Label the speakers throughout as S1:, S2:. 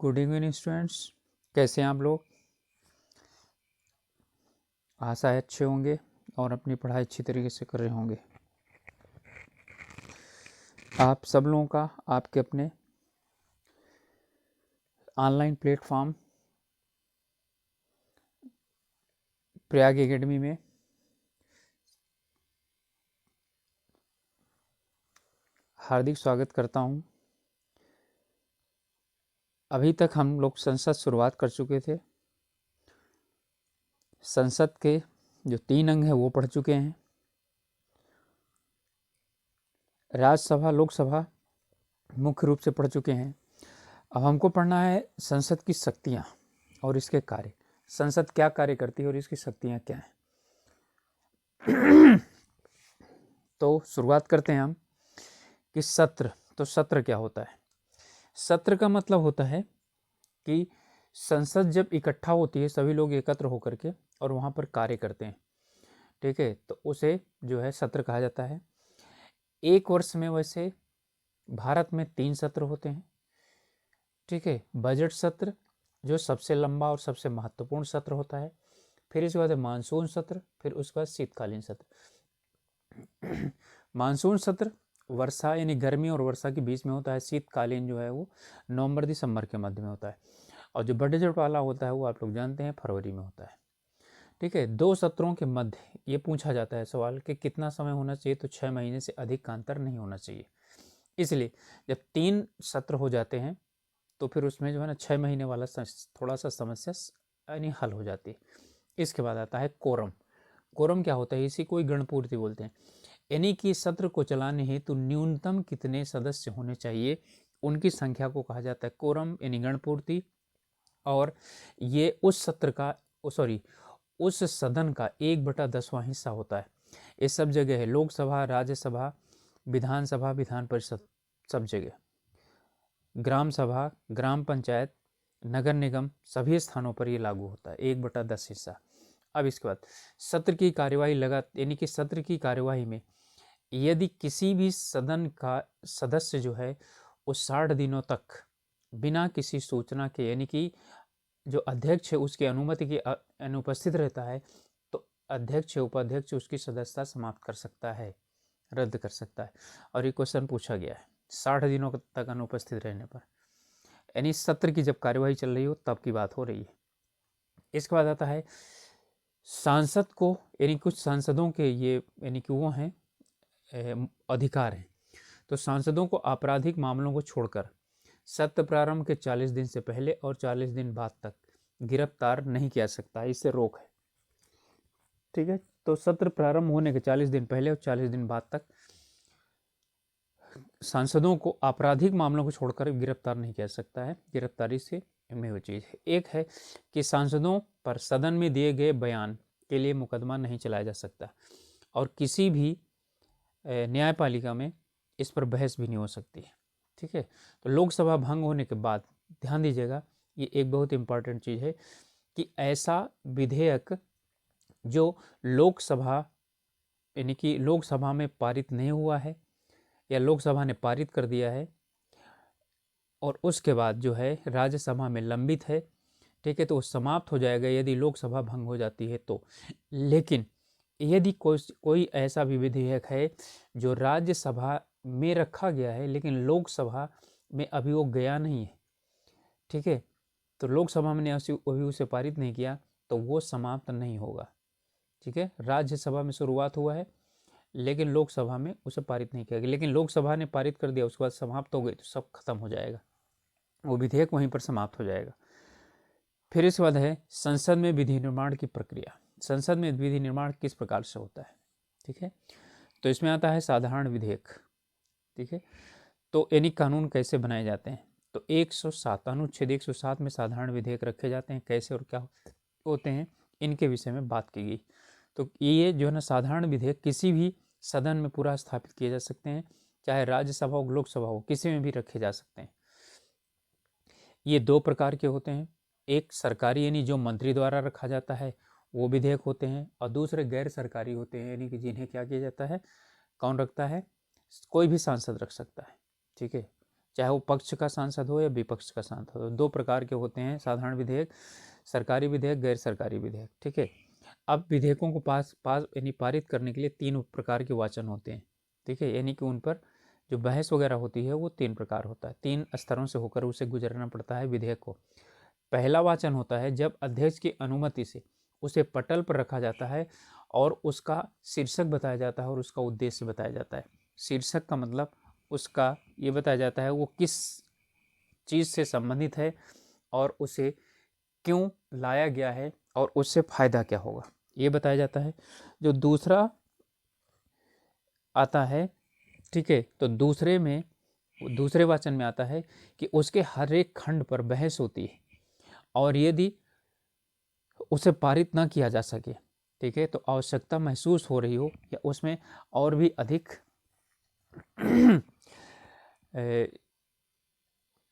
S1: Good evening students, कैसे हैं आप लोग। आशा है अच्छे होंगे और अपनी पढ़ाई अच्छी तरीके से कर रहे होंगे। आप सब लोगों का आपके अपने ऑनलाइन प्लेटफॉर्म प्रयाग एकेडमी में हार्दिक स्वागत करता हूं। अभी तक हम लोग संसद शुरुआत कर चुके थे। संसद के जो 3 अंग हैं वो पढ़ चुके हैं। राज्यसभा लोकसभा मुख्य रूप से पढ़ चुके हैं। अब हमको पढ़ना है संसद की शक्तियाँ और इसके कार्य। संसद क्या कार्य करती है और इसकी शक्तियाँ क्या हैं। तो शुरुआत करते हैं हम कि सत्र। तो सत्र क्या होता है। सत्र का मतलब होता है कि संसद जब इकट्ठा होती है, सभी लोग एकत्र होकर के और वहाँ पर कार्य करते हैं, ठीक है, तो उसे जो है सत्र कहा जाता है। एक वर्ष में वैसे भारत में 3 सत्र होते हैं, ठीक है। बजट सत्र जो सबसे लंबा और सबसे महत्वपूर्ण सत्र होता है, फिर इसके बाद मानसून सत्र, फिर उसके बाद शीतकालीन सत्र। मानसून सत्र वर्षा यानी गर्मी और वर्षा के बीच में होता है। शीतकालीन जो है वो नवंबर दिसंबर के मध्य में होता है। और जो बजट वाला होता है वो आप लोग जानते हैं फरवरी में होता है, ठीक है। 2 सत्रों के मध्य ये पूछा जाता है सवाल कि कितना समय होना चाहिए, तो 6 महीने से अधिक का अंतर नहीं होना चाहिए। इसलिए जब 3 सत्र हो जाते हैं तो फिर उसमें जो है ना 6 महीने वाला थोड़ा सा समस्या यानी हल हो जाती है। इसके बाद आता है कोरम। कोरम क्या होता है, इसी को ही गणपूर्ति बोलते हैं। यानी कि सत्र को चलाने हेतु न्यूनतम कितने सदस्य होने चाहिए, उनकी संख्या को कहा जाता है कोरम यानी गणपूर्ति। और ये उस सत्र का उस सदन का 1/10वां हिस्सा होता है। ये सब जगह है, लोकसभा, राज्यसभा, विधानसभा, विधान परिषद, सब जगह, ग्राम सभा, ग्राम पंचायत, नगर निगम, सभी स्थानों पर ये लागू होता है, 1/10 हिस्सा। अब इसके बाद सत्र की कार्यवाही यानी कि सत्र की कार्यवाही में यदि किसी भी सदन का सदस्य जो है वो 60 दिनों तक बिना किसी सूचना के, यानी कि जो अध्यक्ष है उसकी अनुमति के अनुपस्थित रहता है, तो अध्यक्ष उपाध्यक्ष उसकी सदस्यता समाप्त कर सकता है, रद्द कर सकता है। और ये क्वेश्चन पूछा गया है 60 दिनों तक अनुपस्थित रहने पर, यानी सत्र की जब कार्यवाही चल रही हो तब की बात हो रही है। इसके बाद आता है सांसद को, यानी कुछ सांसदों के ये यानी कि वो हैं अधिकार हैं। तो सांसदों को आपराधिक मामलों को छोड़कर सत्र प्रारंभ के 40 दिन से पहले और 40 दिन बाद तक गिरफ्तार नहीं किया सकता, इससे रोक है, ठीक है। तो सत्र प्रारंभ होने के 40 दिन पहले और 40 दिन बाद तक सांसदों को आपराधिक मामलों को छोड़कर गिरफ्तार नहीं किया सकता है। गिरफ्तारी से में वो चीज़ है। एक है कि सांसदों पर सदन में दिए गए बयान के लिए मुकदमा नहीं चलाया जा सकता और किसी भी न्यायपालिका में इस पर बहस भी नहीं हो सकती है, ठीक है। तो लोकसभा भंग होने के बाद ध्यान दीजिएगा, ये एक बहुत इंपॉर्टेंट चीज़ है कि ऐसा विधेयक जो लोकसभा यानी कि लोकसभा में पारित नहीं हुआ है या लोकसभा ने पारित कर दिया है और उसके बाद जो है राज्यसभा में लंबित है, ठीक है, तो वो समाप्त हो जाएगा यदि लोकसभा भंग हो जाती है तो। लेकिन यदि कोई ऐसा भी विधेयक है जो राज्यसभा में रखा गया है लेकिन लोकसभा में अभी वो गया नहीं है, ठीक है, तो लोकसभा में अभी उसे पारित नहीं किया तो वो समाप्त नहीं होगा, ठीक है। राज्यसभा में शुरुआत हुआ है लेकिन लोकसभा में उसे पारित नहीं किया गया, लेकिन लोकसभा ने पारित कर दिया, उसके बाद समाप्त हो गई तो सब खत्म हो जाएगा, वो विधेयक वहीं पर समाप्त हो जाएगा। फिर इसके बाद है संसद में विधि निर्माण की प्रक्रिया। संसद में विधि निर्माण किस प्रकार से होता है, ठीक है। तो इसमें आता है साधारण विधेयक, ठीक है। तो यानी कानून कैसे बनाए जाते हैं, तो 107 अनुच्छेद 107 में साधारण विधेयक रखे जाते हैं, कैसे और क्या होते हैं इनके विषय में बात की गई। तो ये जो है ना साधारण विधेयक किसी भी सदन में पूरा स्थापित किए जा सकते हैं, चाहे राज्यसभा हो लोकसभा हो, किसी में भी रखे जा सकते हैं। ये 2 प्रकार के होते हैं, एक सरकारी यानी जो मंत्री द्वारा रखा जाता है वो विधेयक होते हैं, और दूसरे गैर सरकारी होते हैं यानी कि जिन्हें क्या किया जाता है, कौन रखता है, कोई भी सांसद रख सकता है, ठीक है। चाहे वो पक्ष का सांसद हो या विपक्ष का सांसद हो। दो प्रकार के होते हैं साधारण विधेयक, सरकारी विधेयक, गैर सरकारी विधेयक। ठीक है, अब विधेयकों को पास पास यानी पारित करने के लिए 3 प्रकार के वाचन होते हैं। ठीक है, यानी कि उन पर जो बहस वगैरह होती है वो 3 प्रकार होता है, 3 स्तरों से होकर उसे गुजरना पड़ता है विधेयक को। पहला वाचन होता है जब अध्यक्ष की अनुमति से उसे पटल पर रखा जाता है और उसका शीर्षक बताया जाता है और उसका उद्देश्य बताया जाता है। शीर्षक का मतलब उसका ये बताया जाता है वो किस चीज़ से संबंधित है और उसे क्यों लाया गया है और उससे फायदा क्या होगा, ये बताया जाता है। जो दूसरा आता है, ठीक है, तो दूसरे वाचन में आता है कि उसके हर एक खंड पर बहस होती है और यदि उसे पारित ना किया जा सके, ठीक है, तो आवश्यकता महसूस हो रही हो या उसमें और भी अधिक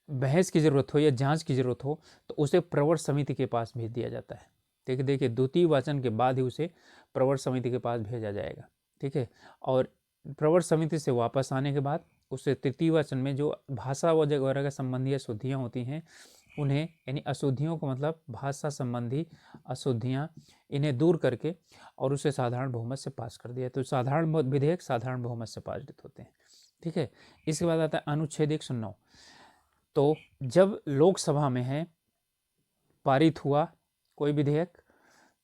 S1: बहस की ज़रूरत हो या जांच की ज़रूरत हो तो उसे प्रवर समिति के पास भेज दिया जाता है। ठीक है, देखिए द्वितीय वाचन के बाद ही उसे प्रवर समिति के पास भेजा जाएगा। ठीक है, और प्रवर समिति से वापस आने के बाद उसे तृतीय वाचन में जो भाषा वगैरह का संबंधी अशुद्धियाँ होती हैं उन्हें, यानी अशुद्धियों को मतलब भाषा संबंधी अशुद्धियाँ, इन्हें दूर करके और उसे साधारण बहुमत से पास कर दिया। तो साधारण विधेयक साधारण बहुमत से पारित होते हैं। ठीक है, इसके बाद आता है अनुच्छेद 109। तो जब लोकसभा में है पारित हुआ कोई विधेयक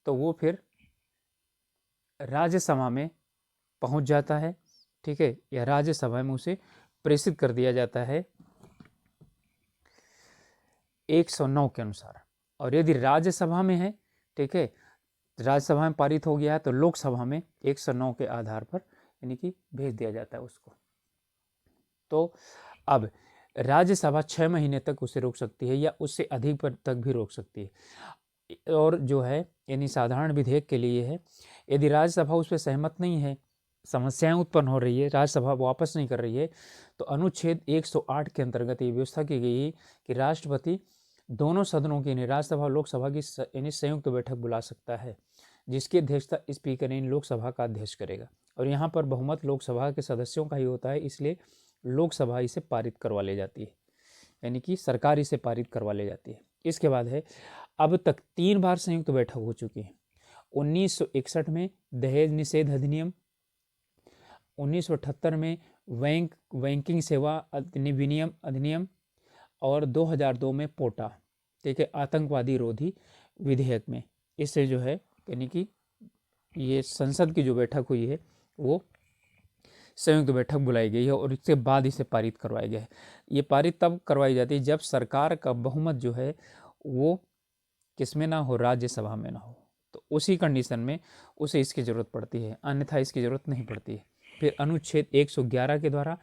S1: तो वो फिर राज्यसभा में पहुंच जाता है। ठीक है, या राज्यसभा में उसे प्रेषित कर दिया जाता है 109 के अनुसार। और यदि राज्यसभा में है, ठीक है, राज्यसभा में पारित हो गया है तो लोकसभा में 109 के आधार पर यानी कि भेज दिया जाता है उसको। तो अब राज्यसभा 6 महीने तक उसे रोक सकती है या उससे अधिक पर तक भी रोक सकती है। और जो है यानी साधारण विधेयक के लिए है, यदि राज्यसभा उस पर सहमत नहीं है, समस्याएं उत्पन्न हो रही है, राज्यसभा वापस नहीं कर रही है, तो अनुच्छेद 108 के अंतर्गत ये व्यवस्था की गई है कि राष्ट्रपति दोनों सदनों की यानी राज्यसभा और लोकसभा की यानी संयुक्त बैठक बुला सकता है, जिसकी अध्यक्षता स्पीकर यानी लोकसभा का अध्यक्ष करेगा। और यहाँ पर बहुमत लोकसभा के सदस्यों का ही होता है, इसलिए लोकसभा इसे पारित करवा ले जाती है, यानी कि सरकार इसे पारित करवा ले जाती है। इसके बाद है, अब तक 3 बार संयुक्त बैठक हो चुकी है। 1961 में दहेज निषेध अधिनियम, 1978 में बैंकिंग सेवा विनियम अधिनियम और 2002 में पोटा, ठीक है, आतंकवादी रोधी विधेयक में। इससे जो है यानी कि ये संसद की जो बैठक हुई है वो संयुक्त बैठक बुलाई गई है और इसके बाद इसे पारित करवाया गया है। ये पारित तब करवाई जाती है जब सरकार का बहुमत जो है वो किसमें ना हो, राज्यसभा में ना हो, तो उसी कंडीशन में उसे इसकी ज़रूरत पड़ती है, अन्यथा इसकी ज़रूरत नहीं पड़ती है। फिर अनुच्छेद 111 के द्वारा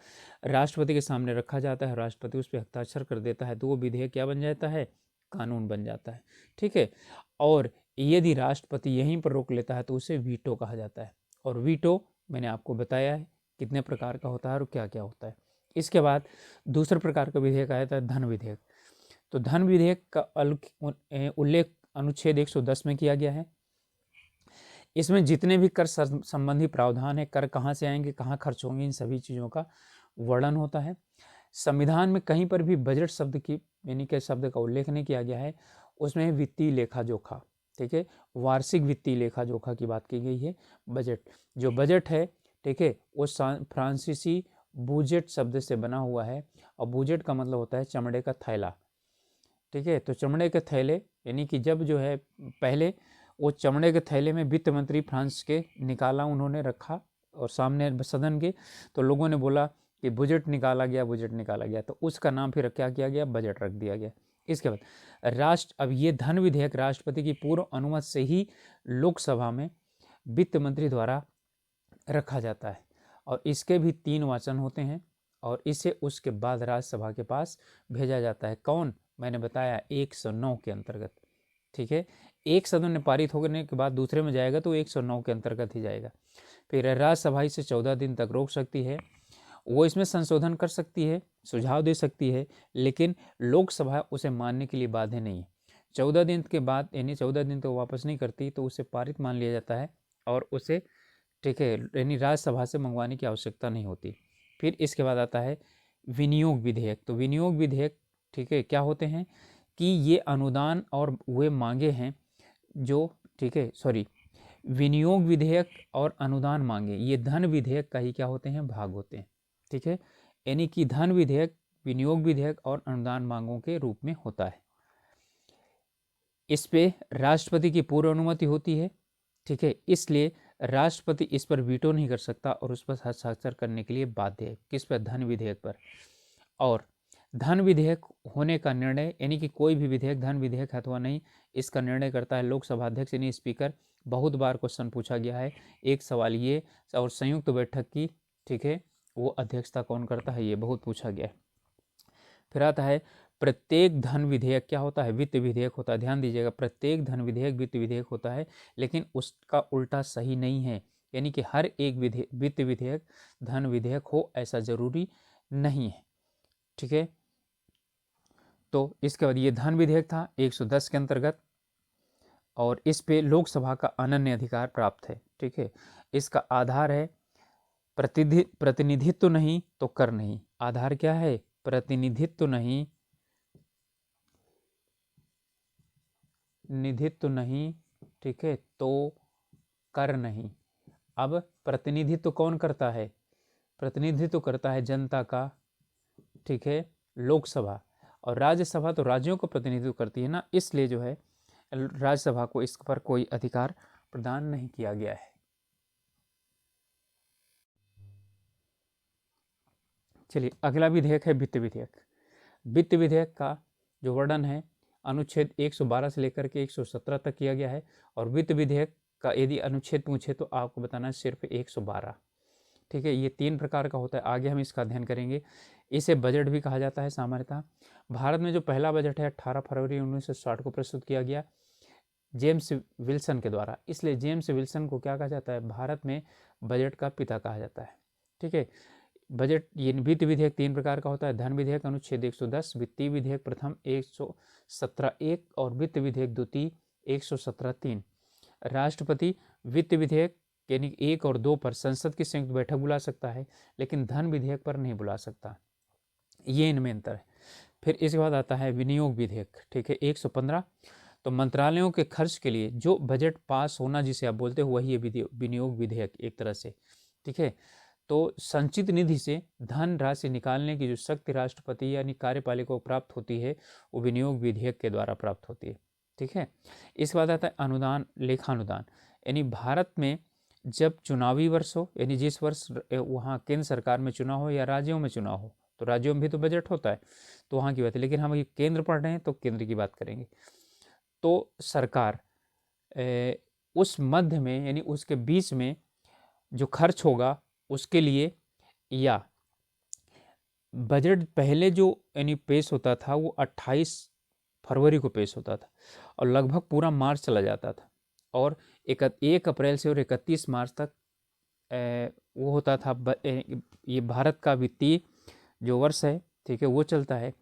S1: राष्ट्रपति के सामने रखा जाता है, राष्ट्रपति उस पर हस्ताक्षर कर देता है तो वो विधेयक क्या बन जाता है, कानून बन जाता है। ठीक है, और यदि राष्ट्रपति यहीं पर रोक लेता है तो उसे वीटो कहा जाता है। और वीटो मैंने आपको बताया है कितने प्रकार का होता है और क्या क्या होता है। इसके बाद दूसरे प्रकार का विधेयक आया था धन विधेयक। तो धन विधेयक का उल्लेख अनुच्छेद 110 में किया गया है। इसमें जितने भी कर संबंधी प्रावधान है, कर कहाँ से आएंगे, कहाँ खर्च होंगे, इन सभी चीज़ों का वर्णन होता है। संविधान में कहीं पर भी बजट शब्द की यानी कि शब्द का उल्लेख नहीं किया गया है, उसमें वित्तीय लेखा जोखा, ठीक है, वार्षिक वित्तीय लेखा जोखा की बात की गई है। बजट, जो बजट है, ठीक है, वो फ्रांसीसी बूजेट शब्द से बना हुआ है और बूजेट का मतलब होता है चमड़े का थैला। ठीक है, तो चमड़े के थैले यानी कि जब जो है पहले वो चमड़े के थैले में वित्त मंत्री फ्रांस के निकाला, उन्होंने रखा और सामने सदन के, तो लोगों ने बोला कि बजट निकाला गया, बजट निकाला गया, तो उसका नाम फिर क्या किया गया, बजट रख दिया गया। इसके बाद अब ये धन विधेयक राष्ट्रपति की पूर्व अनुमति से ही लोकसभा में वित्त मंत्री द्वारा रखा जाता है और इसके भी 3 वाचन होते हैं और इसे उसके बाद राज्यसभा के पास भेजा जाता है। कौन, मैंने बताया 109 के अंतर्गत। ठीक है, एक सदन में पारित होने के बाद दूसरे में जाएगा तो 109 के अंतर्गत ही जाएगा। फिर राज्यसभा इसे 14 दिन तक रोक सकती है, वो इसमें संशोधन कर सकती है, सुझाव दे सकती है, लेकिन लोकसभा उसे मानने के लिए बाध्य नहीं है। 14 दिन के बाद यानी 14 दिन तो वापस नहीं करती तो उसे पारित मान लिया जाता है और उसे, ठीक है, यानी राज्यसभा से मंगवाने की आवश्यकता नहीं होती। फिर इसके बाद आता है विनियोग विधेयक। तो विनियोग विधेयक, ठीक है, क्या होते हैं कि ये अनुदान और वे मांगे हैं जो, ठीक है, सॉरी, विनियोग विधेयक और अनुदान मांगे ये धन विधेयक का ही क्या होते हैं, भाग होते हैं। ठीक है, यानी कि धन विधेयक, विनियोग विधेयक और अनुदान मांगों के रूप में होता है। इस पे राष्ट्रपति की पूर्व अनुमति होती है। ठीक है, इसलिए राष्ट्रपति इस पर वीटो नहीं कर सकता और उस पर हस्ताक्षर करने के लिए बाध्य है। किस पर, धन विधेयक पर। और धन विधेयक होने का निर्णय, यानी कि कोई भी विधेयक धन विधेयक है अथवा नहीं, इसका निर्णय करता है लोकसभा अध्यक्ष यानी स्पीकर। बहुत बार क्वेश्चन पूछा गया है, एक सवाल ये, और संयुक्त बैठक की, ठीक है, वो अध्यक्षता कौन करता है, ये बहुत पूछा गया है। फिर आता है प्रत्येक धन विधेयक क्या होता है, वित्त विधेयक होता है। ध्यान दीजिएगा, प्रत्येक धन विधेयक वित्त विधेयक होता है, लेकिन उसका उल्टा सही नहीं है, यानी कि हर एक वित्त विधेयक धन विधेयक हो ऐसा जरूरी नहीं है। ठीक है, तो इसके बाद ये धन विधेयक था 110 के अंतर्गत, और इस पे लोकसभा का अनन्य अधिकार प्राप्त है। ठीक है, इसका आधार है प्रतिनिधित्व नहीं तो कर नहीं। आधार क्या है, प्रतिनिधित्व नहीं, निधित्व नहीं, ठीक है, तो कर नहीं। अब प्रतिनिधित्व कौन करता है, प्रतिनिधित्व करता है जनता का, ठीक है, लोकसभा। और राज्यसभा तो राज्यों को प्रतिनिधित्व करती है ना, इसलिए जो है राज्यसभा को इस पर कोई अधिकार प्रदान नहीं किया गया है। चलिए, अगला विधेयक है वित्त विधेयक। वित्त विधेयक का जो वर्णन है अनुच्छेद 112 से लेकर के 117 तक किया गया है, और वित्त विधेयक का यदि अनुच्छेद पूछे तो आपको बताना है सिर्फ 112। ठीक है, ये 3 प्रकार का होता है, आगे हम इसका अध्ययन करेंगे। इसे बजट भी कहा जाता है सामान्यतः। भारत में जो पहला बजट है 18 फरवरी 1960 को प्रस्तुत किया गया जेम्स विल्सन के द्वारा, इसलिए जेम्स विल्सन को क्या कहा जाता है, भारत में बजट का पिता कहा जाता है। ठीक है, बजट, ये वित्त विधेयक 3 प्रकार का होता है, धन विधेयक अनुच्छेद 110, वित्तीय विधेयक प्रथम 117(1) और वित्त विधेयक द्वितीय 117(3). राष्ट्रपति वित्त विधेयक यानी 1 और 2 पर संसद की संयुक्त बैठक बुला सकता है, लेकिन धन विधेयक पर नहीं बुला सकता, ये इनमें अंतर है। फिर इसके बाद आता है विनियोग विधेयक। ठीक है, 115, तो मंत्रालयों के खर्च के लिए जो बजट पास होना जिसे आप बोलते हो वही है विनियोग विधेयक एक तरह से। ठीक है, तो संचित निधि से धन राशि निकालने की जो शक्ति राष्ट्रपति यानी कार्यपालिका को प्राप्त होती है वो विनियोग विधेयक के द्वारा प्राप्त होती है। ठीक है, इसके बाद आता है अनुदान, लेखानुदान, यानी भारत में जब चुनावी वर्ष हो, यानी जिस वर्ष वहाँ केंद्र सरकार में चुनाव हो या राज्यों में चुनाव हो, तो राज्यों में भी तो बजट होता है, तो वहाँ की बात है, लेकिन हम ये केंद्र पढ़ रहे हैं तो केंद्र की बात करेंगे। तो सरकार उस मध्य में यानी उसके बीच में जो खर्च होगा उसके लिए, या बजट पहले जो यानी पेश होता था वो 28 फरवरी को पेश होता था और लगभग पूरा मार्च चला जाता था, और 1 अप्रैल से और 31 मार्च तक वो होता था। ये भारत का वित्तीय जो वर्ष है, ठीक है, वो चलता है।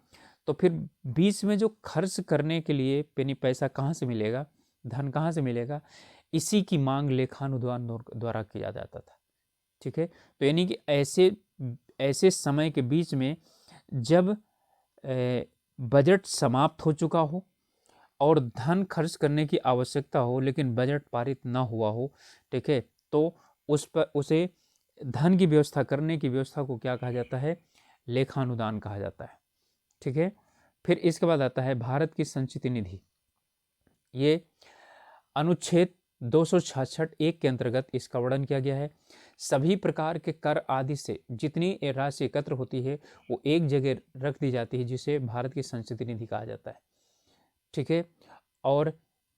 S1: तो फिर बीच में जो खर्च करने के लिए यानी पैसा कहाँ से मिलेगा, धन कहाँ से मिलेगा, इसी की मांग लेखानुदान द्वारा किया जाता था। ठीक है, तो यानी कि ऐसे समय के बीच में जब बजट समाप्त हो चुका हो और धन खर्च करने की आवश्यकता हो लेकिन बजट पारित ना हुआ हो, ठीक है, तो उस पर उसे धन की व्यवस्था करने की व्यवस्था को क्या कहा जाता है, लेखानुदान कहा जाता है। ठीक है, फिर इसके बाद आता है भारत की संचित निधि। ये अनुच्छेद 266(1) के अंतर्गत इसका वर्णन किया गया है। सभी प्रकार के कर आदि से जितनी राशि एकत्र होती है वो एक जगह रख दी जाती है, जिसे भारत की संचित निधि कहा जाता है। ठीक है, और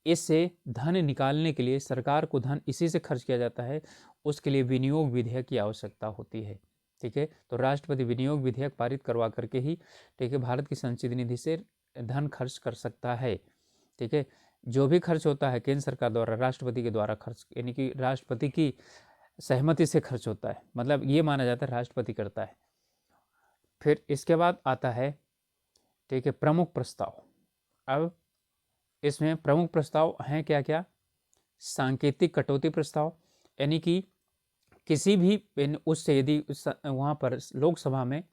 S1: इससे धन निकालने के लिए सरकार को धन इसी से खर्च किया जाता है, उसके लिए विनियोग विधेयक की आवश्यकता होती है। ठीक है, तो राष्ट्रपति विनियोग विधेयक पारित करवा करके ही, ठीक है, भारत की संचित निधि से धन खर्च कर सकता है। ठीक है, जो भी खर्च होता है केंद्र सरकार द्वारा राष्ट्रपति के द्वारा खर्च, यानी कि राष्ट्रपति की सहमति से खर्च होता है, मतलब ये माना जाता है राष्ट्रपति करता है। फिर इसके बाद आता है, ठीक है, प्रमुख प्रस्ताव। अब इसमें प्रमुख प्रस्ताव हैं क्या क्या, सांकेतिक कटौती प्रस्ताव, यानी कि किसी भी उससे यदि वहाँ पर लोकसभा में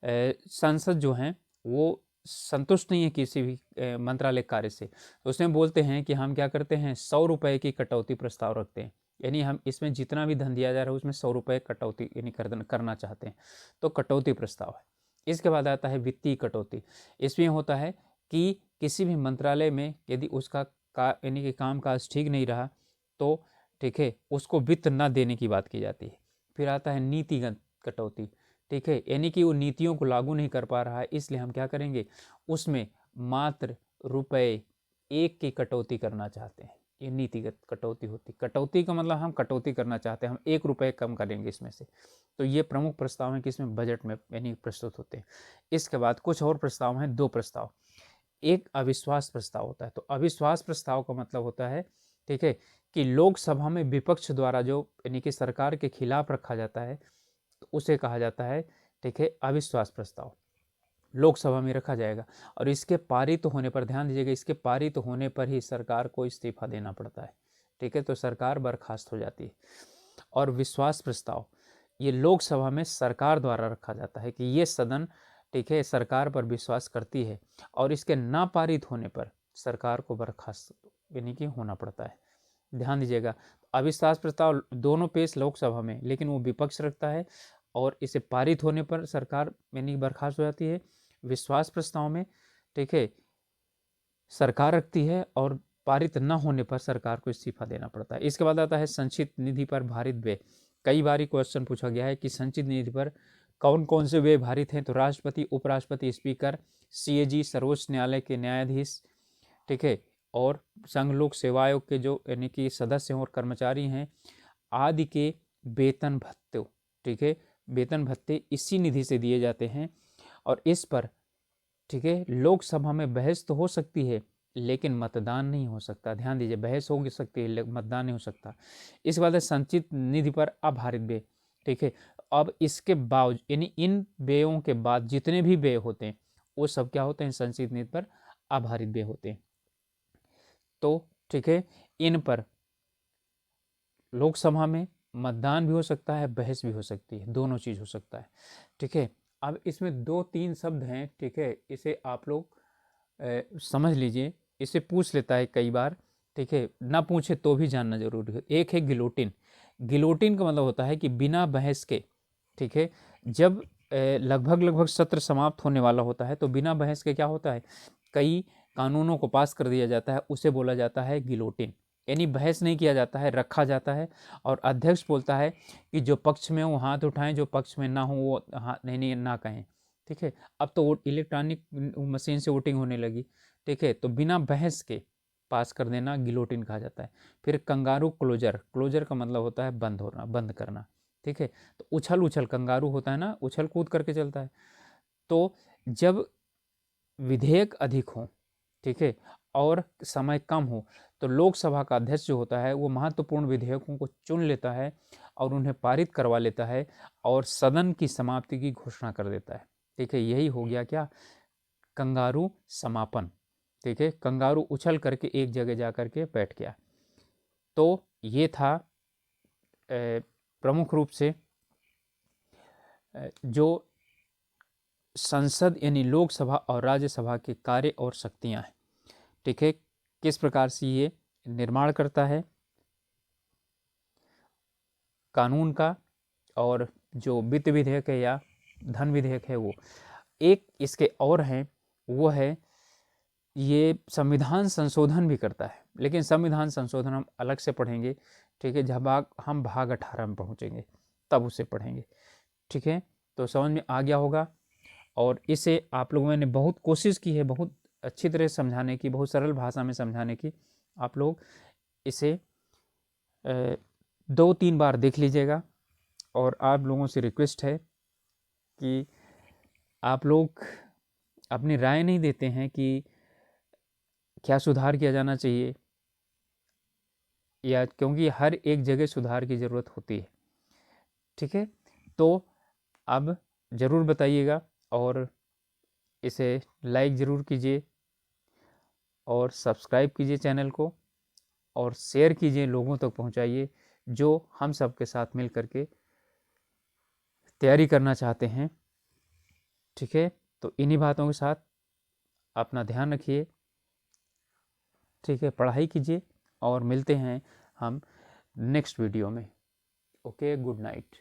S1: सांसद जो हैं वो संतुष्ट नहीं है किसी भी मंत्रालय कार्य से, तो उसमें बोलते हैं कि हम क्या करते हैं, 100 रुपये की कटौती प्रस्ताव रखते हैं, यानी हम इसमें जितना भी धन दिया जा रहा है उसमें 100 रुपये कटौती यानी करना चाहते हैं, तो कटौती प्रस्ताव है। इसके बाद आता है वित्तीय कटौती। इसमें होता है कि किसी भी मंत्रालय में यदि उसका यानी कि कामकाज ठीक नहीं रहा तो ठीक है उसको वित्त न देने की बात की जाती है। फिर आता है नीतिगत कटौती, ठीक है, यानी कि वो नीतियों को लागू नहीं कर पा रहा है, इसलिए हम क्या करेंगे, उसमें मात्र ₹1 की कटौती करना चाहते हैं, ये नीतिगत कटौती होती। कटौती का मतलब हम कटौती करना चाहते हैं, हम ₹1 कम करेंगे इसमें से। तो ये प्रमुख प्रस्ताव हैं कि इसमें बजट में यानी प्रस्तुत होते हैं। इसके बाद कुछ और प्रस्ताव हैं, 2 प्रस्ताव। एक अविश्वास प्रस्ताव होता है। तो अविश्वास प्रस्ताव का मतलब होता है, ठीक है, कि लोकसभा में विपक्ष द्वारा जो यानी कि सरकार के खिलाफ रखा जाता है तो उसे कहा जाता है, ठीक है, अविश्वास प्रस्ताव। लोकसभा में रखा जाएगा और इसके पारित होने पर, ध्यान दीजिएगा, इसके पारित होने पर ही सरकार को इस्तीफा देना पड़ता है, ठीक है, तो सरकार बर्खास्त हो जाती है। और विश्वास प्रस्ताव ये लोकसभा में सरकार द्वारा रखा जाता है कि ये सदन, ठीक है, सरकार पर विश्वास करती है और इसके ना पारित होने पर सरकार को बर्खास्त यानी कि होना पड़ता है। ध्यान दीजिएगा, अविश्वास प्रस्ताव दोनों पेश लोकसभा में, लेकिन वो विपक्ष रखता है और इसे पारित होने पर सरकार यानी बर्खास्त हो जाती है। विश्वास प्रस्ताव में, ठीक है, सरकार रखती है और पारित न होने पर सरकार को इस्तीफा देना पड़ता है। इसके बाद आता है संचित निधि पर भारित व्यय। कई बार क्वेश्चन पूछा गया है कि संचित निधि पर कौन कौन से व्यय भारित हैं, तो राष्ट्रपति, उपराष्ट्रपति, स्पीकर, सीएजी, सर्वोच्च न्यायालय के न्यायाधीश, ठीक है, और संघ लोक सेवा आयोग के जो यानी कि सदस्य और कर्मचारी हैं आदि के वेतन भत्ते, ठीक है, वेतन भत्ते इसी निधि से दिए जाते हैं। और इस पर, ठीक है, लोकसभा में बहस तो हो सकती है लेकिन मतदान नहीं हो सकता। ध्यान दीजिए, बहस हो सकती है, मतदान नहीं हो सकता। इसके बाद है संचित निधि पर अभारित व्यय, ठीक है, अब इसके बावजूद यानी इन व्ययों के बाद जितने भी व्यय होते हैं वो सब क्या होते हैं, संचित निधि पर अभारित व्यय होते हैं। तो ठीक है, इन पर लोकसभा में मतदान भी हो सकता है, बहस भी हो सकती है, दोनों चीज हो सकता है, ठीक है। अब इसमें 2-3 शब्द हैं, ठीक है, इसे आप लोग समझ लीजिए, इसे पूछ लेता है कई बार, ठीक है, ना पूछे तो भी जानना जरूरी है। एक है गिलोटिन। गिलोटिन का मतलब होता है कि बिना बहस के, ठीक है, जब लगभग सत्र समाप्त होने वाला होता है तो बिना बहस के क्या होता है, कई कानूनों को पास कर दिया जाता है, उसे बोला जाता है गिलोटिन। यानी बहस नहीं किया जाता है, रखा जाता है और अध्यक्ष बोलता है कि जो पक्ष में हो हाथ उठाएं, जो पक्ष में ना हो वो हाथ नहीं ना कहें, ठीक है। अब तो इलेक्ट्रॉनिक मशीन से वोटिंग होने लगी, ठीक है, तो बिना बहस के पास कर देना गिलोटिन कहा जाता है। फिर कंगारू क्लोजर, क्लोजर का मतलब होता है बंद होना, बंद करना, ठीक है। तो उछल उछल, कंगारू होता है ना, उछल कूद करके चलता है। तो जब विधेयक अधिक हो, ठीक है, और समय कम हो तो लोकसभा का अध्यक्ष जो होता है वो महत्वपूर्ण विधेयकों को चुन लेता है और उन्हें पारित करवा लेता है और सदन की समाप्ति की घोषणा कर देता है, ठीक है। यही हो गया क्या, कंगारू समापन, ठीक है, कंगारू उछल करके एक जगह जा करके बैठ गया। तो ये था प्रमुख रूप से जो संसद यानी लोकसभा और राज्यसभा के कार्य और शक्तियां हैं, ठीक है, किस प्रकार से ये निर्माण करता है कानून का, और जो वित्त विधेयक है या धन विधेयक है वो। एक इसके और हैं, वो है ये संविधान संशोधन भी करता है, लेकिन संविधान संशोधन हम अलग से पढ़ेंगे, ठीक है, जब हम भाग 18 में पहुंचेंगे तब उसे पढ़ेंगे, ठीक है। तो समझ में आ गया होगा और इसे आप लोगों ने बहुत कोशिश की है बहुत अच्छी तरह समझाने की, बहुत सरल भाषा में समझाने की। आप लोग इसे 2-3 बार देख लीजिएगा और आप लोगों से रिक्वेस्ट है कि आप लोग अपनी राय नहीं देते हैं कि क्या सुधार किया जाना चाहिए, या क्योंकि हर एक जगह सुधार की ज़रूरत होती है, ठीक है। तो अब ज़रूर बताइएगा और इसे लाइक ज़रूर कीजिए और सब्सक्राइब कीजिए चैनल को और शेयर कीजिए, लोगों तक पहुंचाइए जो हम सब के साथ मिल करके तैयारी करना चाहते हैं। ठीक है, तो इन्हीं बातों के साथ अपना ध्यान रखिए, ठीक है, पढ़ाई कीजिए और मिलते हैं हम नेक्स्ट वीडियो में। Okay, good night.